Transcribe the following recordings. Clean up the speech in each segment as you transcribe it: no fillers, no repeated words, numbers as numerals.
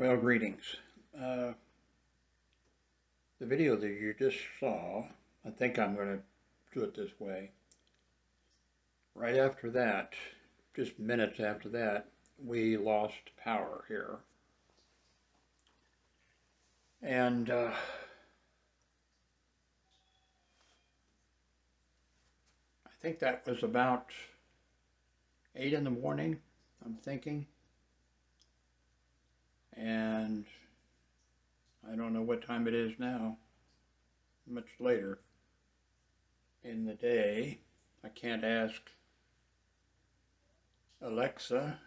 Well, greetings. Uh, the video that you just saw, I think I'm going to do it this way. Right after that, just minutes after that, we lost power here. And I think that was about 8 in the morning, I'm thinking. And I don't know what time it is now, much later in the day. I can't ask Alexa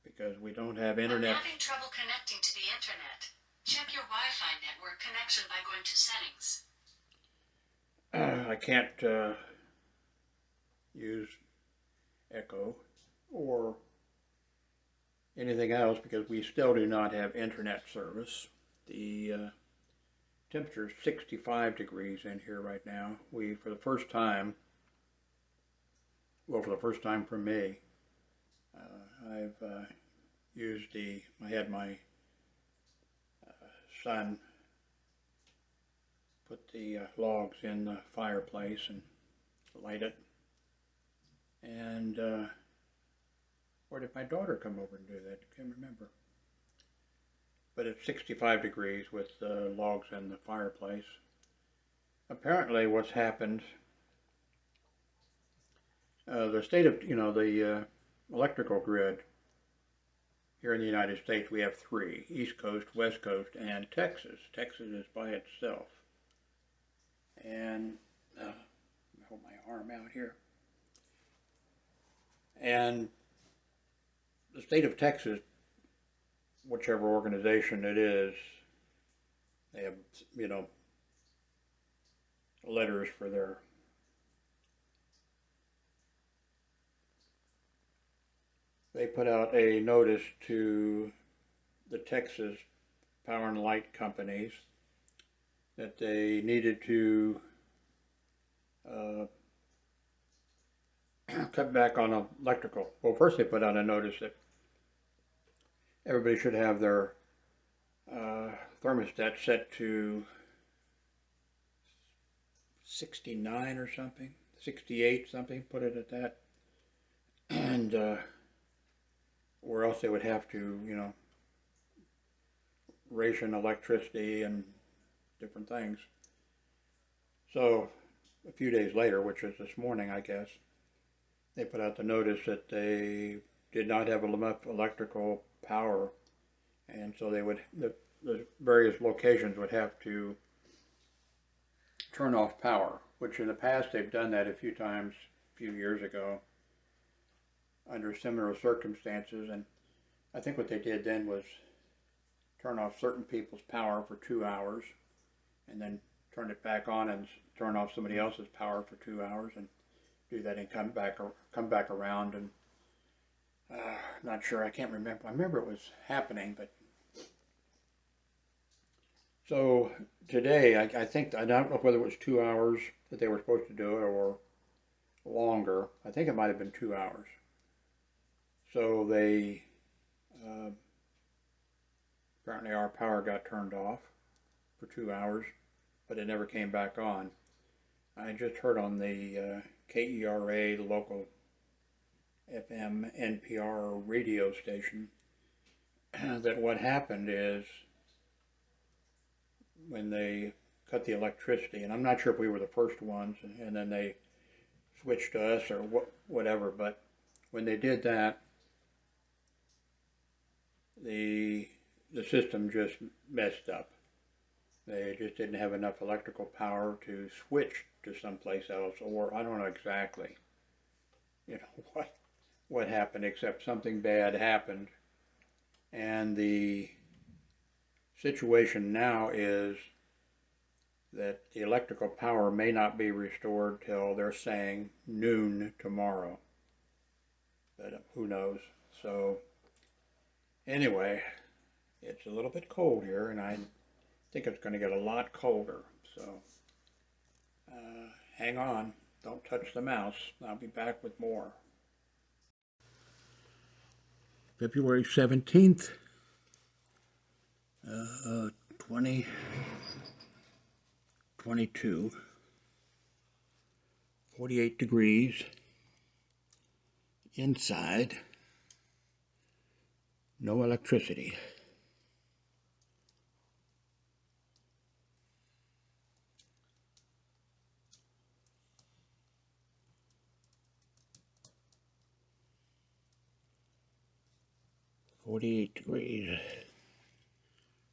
because we don't have internet. I'm having trouble connecting to the internet. Check your Wi-Fi network connection by going to settings. I can't use Echo or anything else because we still do not have internet service. The temperature is 65 degrees in here right now. We, for the first time, well, for the first time for me, I've used I had my son put the logs in the fireplace and light it. And or did my daughter come over and do that? I can't remember. But it's 65 degrees with the logs in the fireplace. Apparently what's happened, the state of, the electrical grid here in the United States, we have three: East Coast, West Coast, and Texas. Texas is by itself. And let me hold my arm out here. And the state of Texas, whichever organization it is, they have, letters for their they put out a notice to the Texas power and light companies that they needed to cut back on electrical. Well, first they put out a notice that everybody should have their thermostat set to 69 or something, 68 something, put it at that, and or else they would have to, ration electricity and different things. So a few days later, which is this morning, I guess, they put out the notice that they did not have enough electrical power, and so they would, the various locations would have to turn off power, which in the past they've done that a few times, a few years ago, under similar circumstances. And I think what they did then was turn off certain people's power for 2 hours and then turn it back on and turn off somebody else's power for 2 hours and do that and come back around. And not sure, I can't remember. I remember it was happening, but so today I think, I don't know whether it was 2 hours that they were supposed to do it or longer. I think it might have been 2 hours. So they apparently our power got turned off for 2 hours, but it never came back on. I just heard on the KERA, the local FM NPR radio station, that what happened is when they cut the electricity, and I'm not sure if we were the first ones, and then they switched to us or whatever, but when they did that, the system just messed up. They just didn't have enough electrical power to switch to someplace else, or I don't know exactly, what happened, except something bad happened. And the situation now is that the electrical power may not be restored till, they're saying, noon tomorrow. But who knows? So anyway, it's a little bit cold here, and I think it's going to get a lot colder. So hang on. Don't touch the mouse. I'll be back with more. February 17th, 20, 22, 48 degrees inside, no electricity. .48 degrees.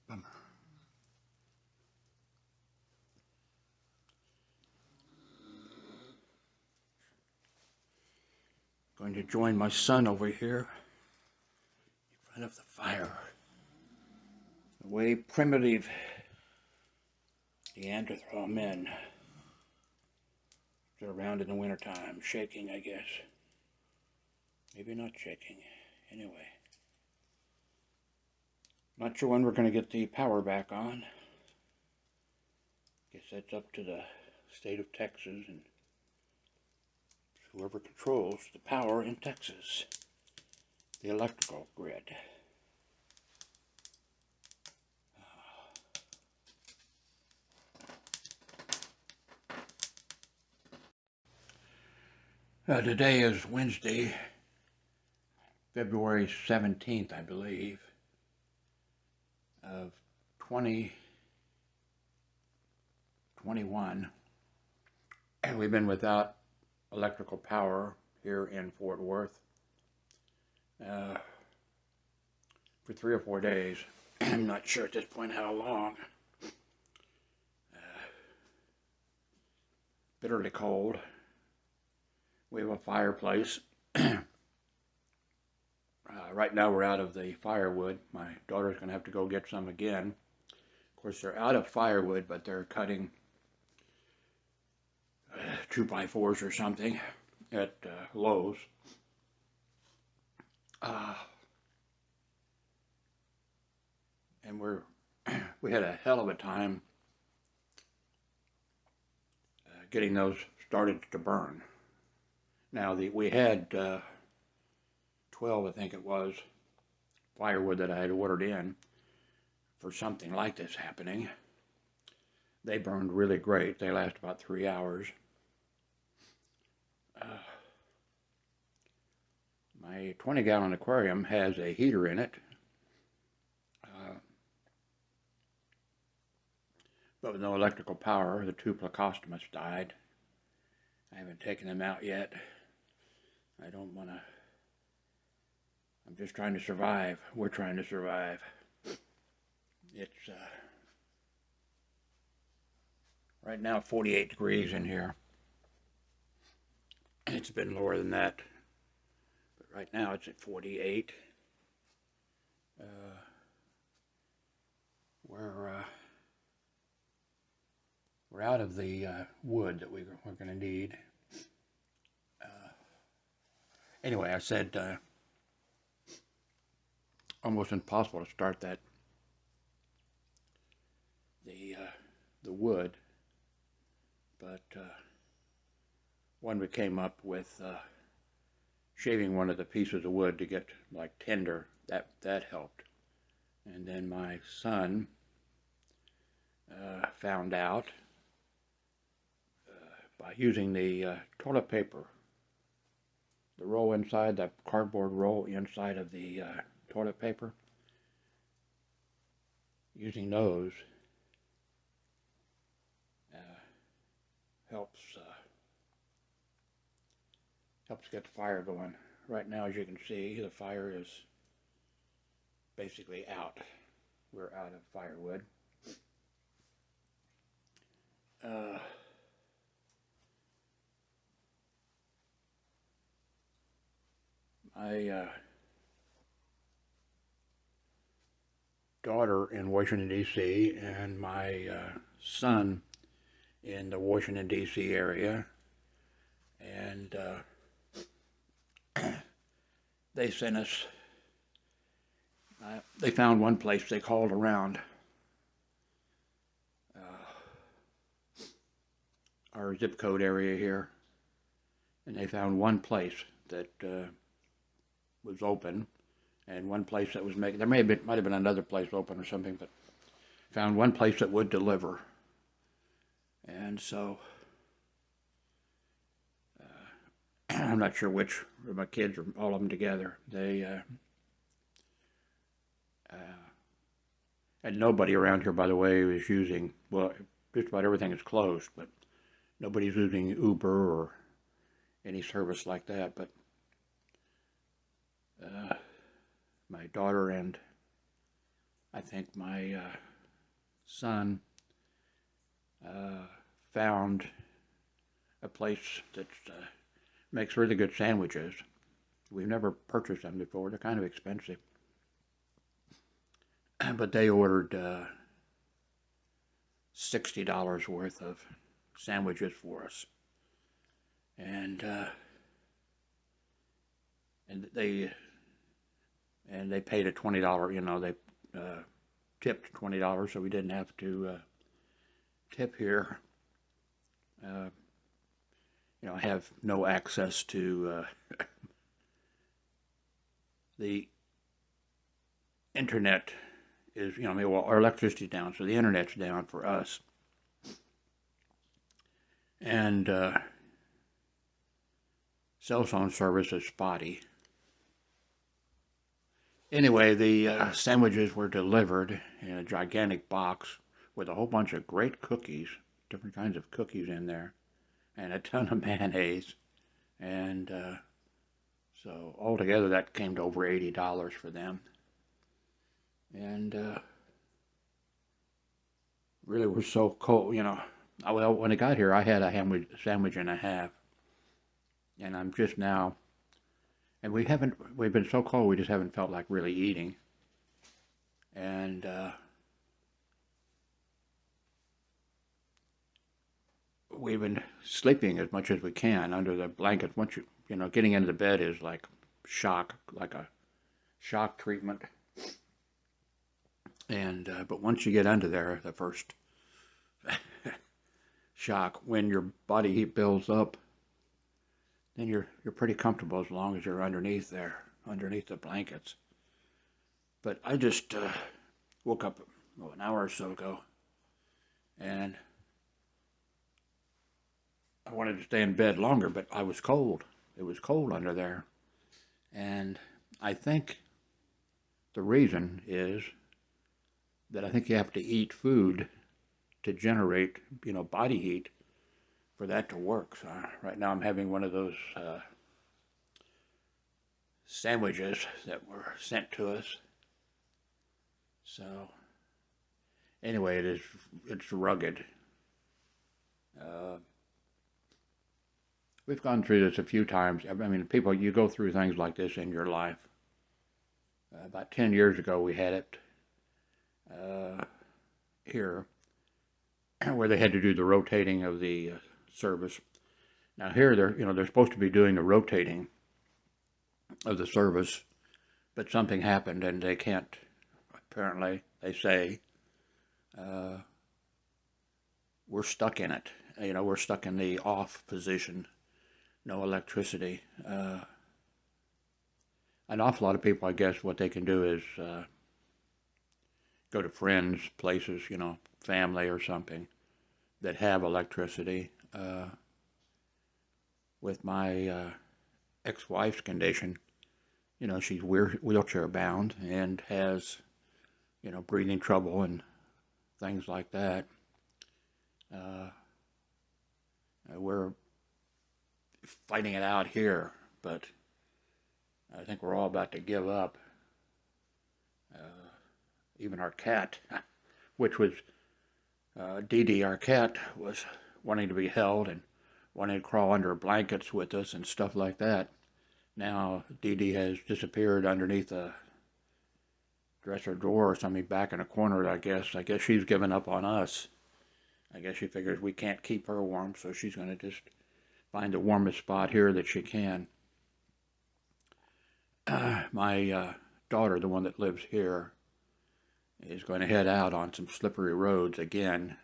Bummer. Going to join my son over here in front of the fire. The way primitive Neanderthal men sit around in the wintertime, shaking, I guess. Maybe not shaking. Anyway. Not sure when we're going to get the power back on. Guess that's up to the state of Texas and whoever controls the power in Texas, the electrical grid. Today is Wednesday, February 17th, I believe, of 2021, and we've been without electrical power here in Fort Worth for 3 or 4 days. I'm not sure at this point how long. Bitterly cold. We have a fireplace. Right now we're out of the firewood. My daughter's going to have to go get some again. Of course, they're out of firewood, but they're cutting 2x4s or something at Lowe's. And we had a hell of a time getting those started to burn. Now we had 12, I think it was, firewood that I had ordered in for something like this happening. They burned really great. They last about 3 hours. My 20-gallon aquarium has a heater in it, but with no electrical power. The 2 plecostomus died. I haven't taken them out yet. I don't want to. I'm just trying to survive. We're trying to survive. It's right now 48 degrees in here. It's been lower than that, but right now it's at 48. We're out of the wood that we're going to need. Anyway, I said almost impossible to start the wood, but when we came up with shaving one of the pieces of wood to get like tinder, that helped. And then my son found out by using the toilet paper, the roll inside, that cardboard roll inside of the toilet paper, using those helps get the fire going. Right now, as you can see, the fire is basically out. We're out of firewood. My daughter in Washington, D.C., and my son in the Washington, D.C. area, and they sent us, they found one place. They called around our zip code area here, and they found one place that was open, and one place that was making, might have been another place open or something, but found one place that would deliver. And so I'm not sure which of my kids or all of them together. They and nobody around here, by the way, is using, well, just about everything is closed, but nobody's using Uber or any service like that. But my daughter and I think my son found a place that makes really good sandwiches. We've never purchased them before. They're kind of expensive. But they ordered $60 worth of sandwiches for us. And they paid a $20, you know, they tipped $20, so we didn't have to tip here. You know, I have no access to the internet. Is, you know, I mean, well, our electricity's down, so the internet's down for us. And cell phone service is spotty. Anyway, the sandwiches were delivered in a gigantic box with a whole bunch of great cookies, different kinds of cookies in there, and a ton of mayonnaise. And so altogether that came to over $80 for them. And really was so cold, you know. Well, when I got here, I had a sandwich and a half. And I'm just now, and we've been so cold, we just haven't felt like really eating. And we've been sleeping as much as we can under the blankets. Once you know, getting into the bed is like a shock treatment. And but once you get under there, the first shock, when your body heat builds up, then you're pretty comfortable as long as you're underneath there, underneath the blankets. But I just woke up an hour or so ago, and I wanted to stay in bed longer, but I was cold. It was cold under there, and I think the reason is that I think you have to eat food to generate, you know, body heat for that to work. So right now I'm having one of those sandwiches that were sent to us. So anyway, it's rugged. We've gone through this a few times. I mean, people, you go through things like this in your life. About 10 years ago, we had it here, where they had to do the rotating of the service. Now here, they're supposed to be doing the rotating of the service, but something happened and they can't. Apparently, they say we're stuck in it. You know, we're stuck in the off position, no electricity. An awful lot of people, I guess, what they can do is go to friends, places, you know, family or something that have electricity. With my ex-wife's condition, you know, she's wheelchair bound and has, you know, breathing trouble and things like that. We're fighting it out here, but I think we're all about to give up. Even our cat, which was Dee Dee, our cat, was wanting to be held and wanting to crawl under blankets with us and stuff like that. Now Dee Dee has disappeared underneath a dresser drawer or something back in a corner, I guess. I guess she's given up on us. I guess she figures we can't keep her warm, so she's going to just find the warmest spot here that she can. My daughter, the one that lives here, is going to head out on some slippery roads again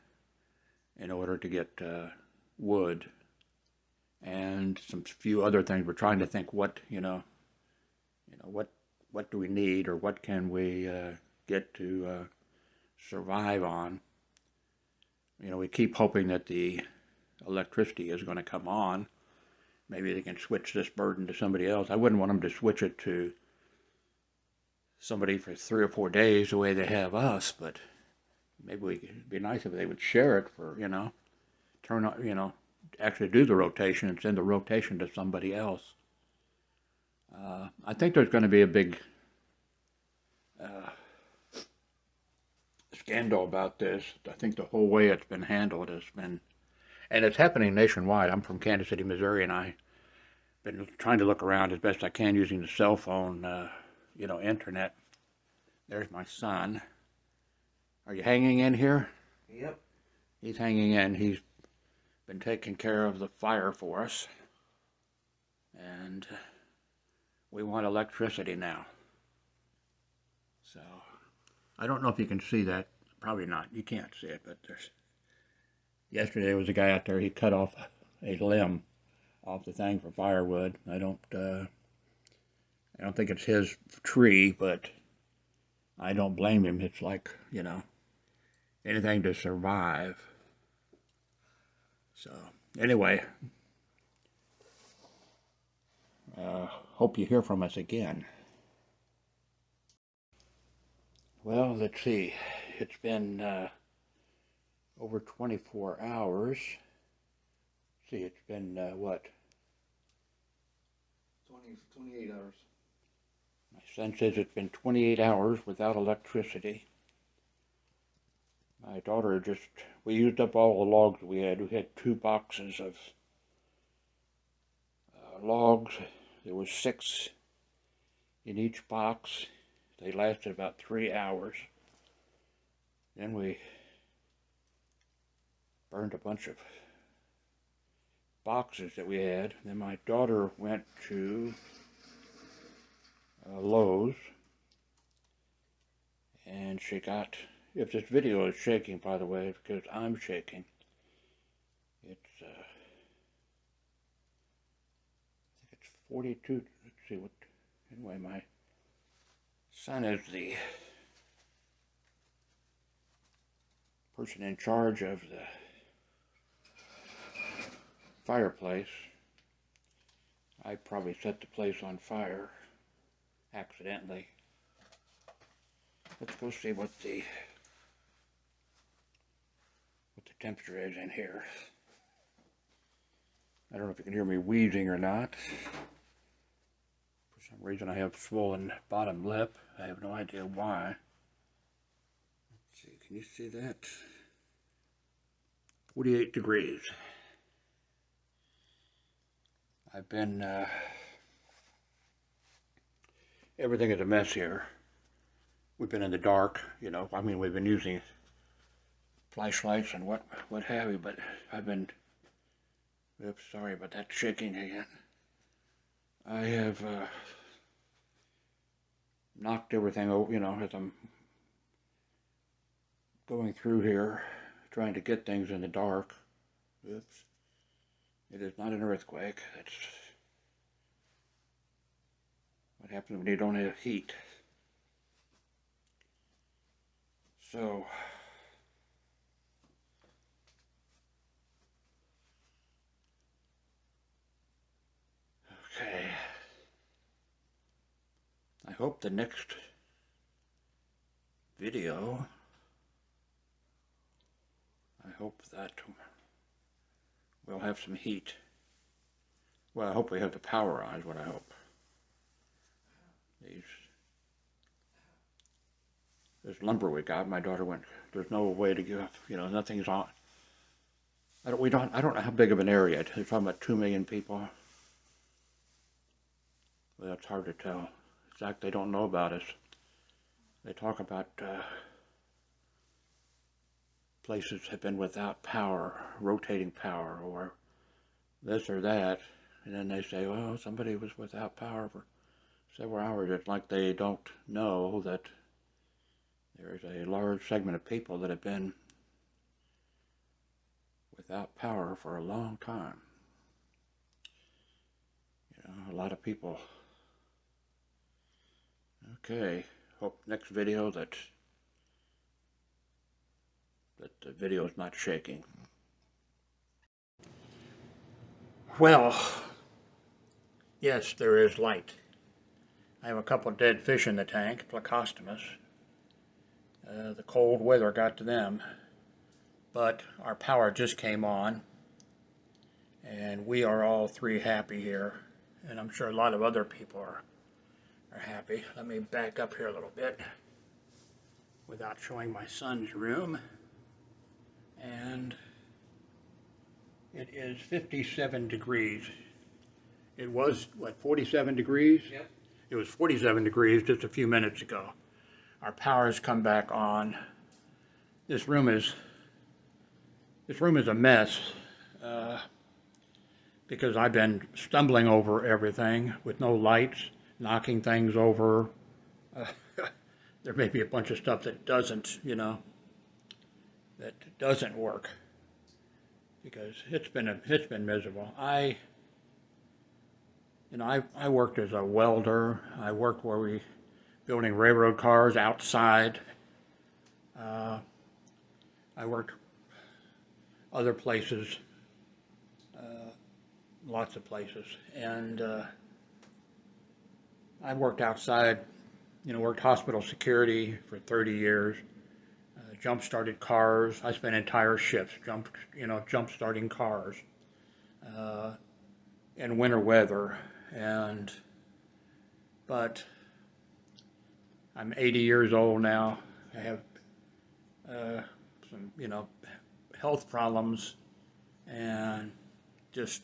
in order to get wood and some few other things. We're trying to think what do we need, or what can we get to survive on. You know, we keep hoping that the electricity is going to come on. Maybe they can switch this burden to somebody else. I wouldn't want them to switch it to somebody for 3 or 4 days the way they have us, but maybe it'd be nice if they would share it for, you know, turn on, you know, actually do the rotation and send the rotation to somebody else. I think there's going to be a big scandal about this. I think the whole way it's been handled has been, and it's happening nationwide. I'm from Kansas City, Missouri, and I've been trying to look around as best I can using the cell phone, you know, internet. There's my son. Are you hanging in here? Yep. He's hanging in. He's been taking care of the fire for us. And we want electricity now. So, I don't know if you can see that. Probably not. You can't see it, but there's... Yesterday there was a guy out there, he cut off a limb off the thing for firewood. I don't think it's his tree, but I don't blame him. It's like, you know, anything to survive. So, anyway, hope you hear from us again. Well, let's see. It's been over 24 hours. See, it's been, what? 28 hours. My son says it's been 28 hours without electricity. My daughter we used up all the logs we had. We had 2 boxes of logs. There was 6 in each box. They lasted about 3 hours. Then we burned a bunch of boxes that we had. Then my daughter went to Lowe's, and she got, if this video is shaking, by the way, because I'm shaking, it's, I think it's 42, let's see what, anyway, my son is the person in charge of the fireplace. I probably set the place on fire accidentally. Let's go see what the temperature is in here. I don't know if you can hear me wheezing or not. For some reason I have swollen bottom lip. I have no idea why. Let's see, can you see that? 48 degrees. I've been, everything is a mess here. We've been in the dark, you know, I mean, we've been using flashlights and what have you, but I've been, oops, sorry about that shaking again. I have knocked everything over, you know, as I'm going through here, trying to get things in the dark. Oops. It is not an earthquake. That's what happens when you don't have heat. So, okay. I hope the next video, I hope that we'll have some heat. Well, I hope we have the power on is what I hope. This lumber we got, my daughter went, there's no way to give, you know, nothing's on. I don't know how big of an area. They're talking about 2 million people. Well, it's hard to tell. In fact, they don't know about us. They talk about places have been without power, rotating power, or this or that. And then they say, well, somebody was without power for several hours. It's like they don't know that there's a large segment of people that have been without power for a long time. You know, a lot of people. Okay, hope next video that that the video is not shaking. Well, yes, there is light. I have a couple dead fish in the tank, Plecostomus. The cold weather got to them, but our power just came on, and we are all three happy here, and I'm sure a lot of other people are happy. Let me back up here a little bit without showing my son's room. And it is 57 degrees. It was, what, 47 degrees? Yep. It was 47 degrees just a few minutes ago. Our power has come back on. This room is a mess because I've been stumbling over everything with no lights, knocking things over. There may be a bunch of stuff that doesn't, that doesn't work because it's been miserable. I worked as a welder. I worked where we building railroad cars outside. I worked other places, lots of places, and I worked outside. Worked hospital security for 30 years. Jump-started cars. I spent entire shifts jump-starting cars in winter weather. But I'm 80 years old now. I have some, health problems, and this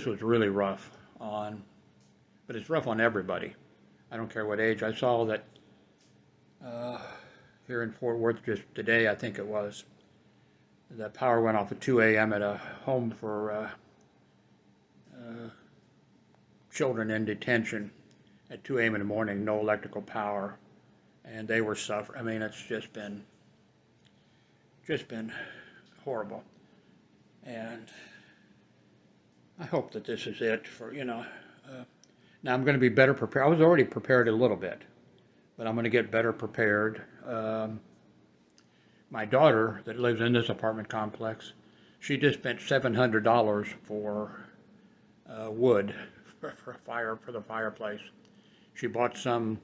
was really rough but it's rough on everybody. I don't care what age. I saw that here in Fort Worth just today, I think it was, the power went off at 2 a.m. at a home for children in detention at 2 a.m. in the morning, no electrical power, and they were suffering. I mean, it's just been horrible, and I hope that this is it for, now I'm going to be better prepared. I was already prepared a little bit, but I'm going to get better prepared. My daughter that lives in this apartment complex, she just spent $700 for wood for the fireplace. She bought some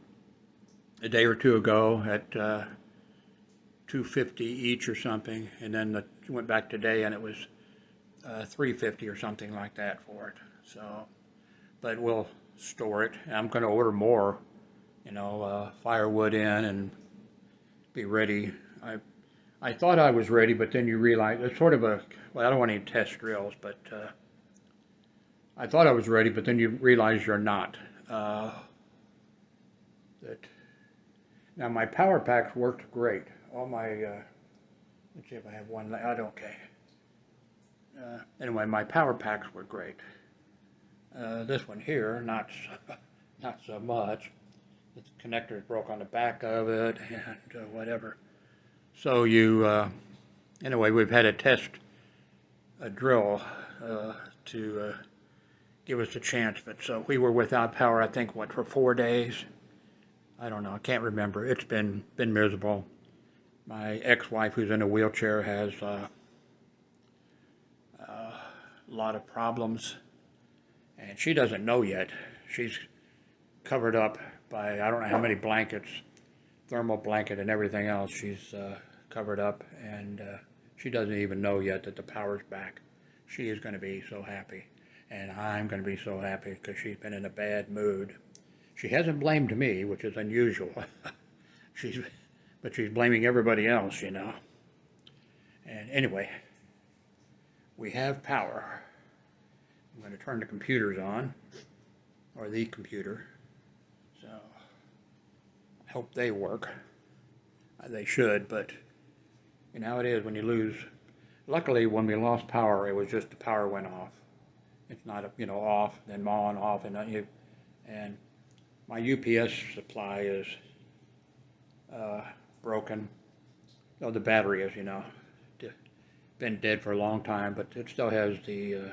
a day or two ago at $250 each or something, and then she went back today and it was $350 or something like that for it. So, but we'll store it. I'm going to order more, firewood in and be ready. I thought I was ready, but then you realize it's sort of well, I don't want any test drills, but I thought I was ready, but then you realize you're not. Now my power packs worked great. All my, let's see if I have one, okay. Anyway, my power packs were great. This one here, not so much. The connectors broke on the back of it and whatever. So anyway, we've had a drill to give us a chance. But so we were without power, I think, for 4 days? I don't know, I can't remember. It's been miserable. My ex-wife, who's in a wheelchair, has a lot of problems. And she doesn't know yet. She's covered up by, I don't know how many blankets, thermal blanket and everything else. She's covered up, and she doesn't even know yet that the power's back. She is going to be so happy, and I'm going to be so happy because she's been in a bad mood. She hasn't blamed me, which is unusual. But she's blaming everybody else, And anyway, we have power. I'm going to turn the computers on, or the computer, so I hope they work. They should, but you know how it is when you lose. Luckily, when we lost power, it was just the power went off. It's not, off, then on, off, and my UPS supply is broken. Oh, the battery is, been dead for a long time, but it still has the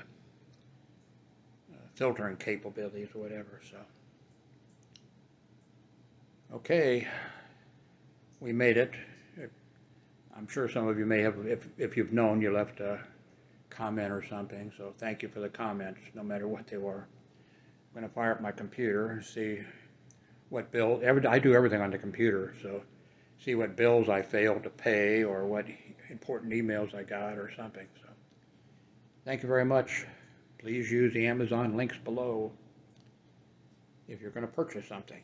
filtering capabilities or whatever. So, okay, we made it. I'm sure some of you may have, if you've known, you left a comment or something, so thank you for the comments, no matter what they were. I'm going to fire up my computer and see what bill, I do everything on the computer, so see what bills I failed to pay or what important emails I got or something. So thank you very much. Please use the Amazon links below if you're going to purchase something.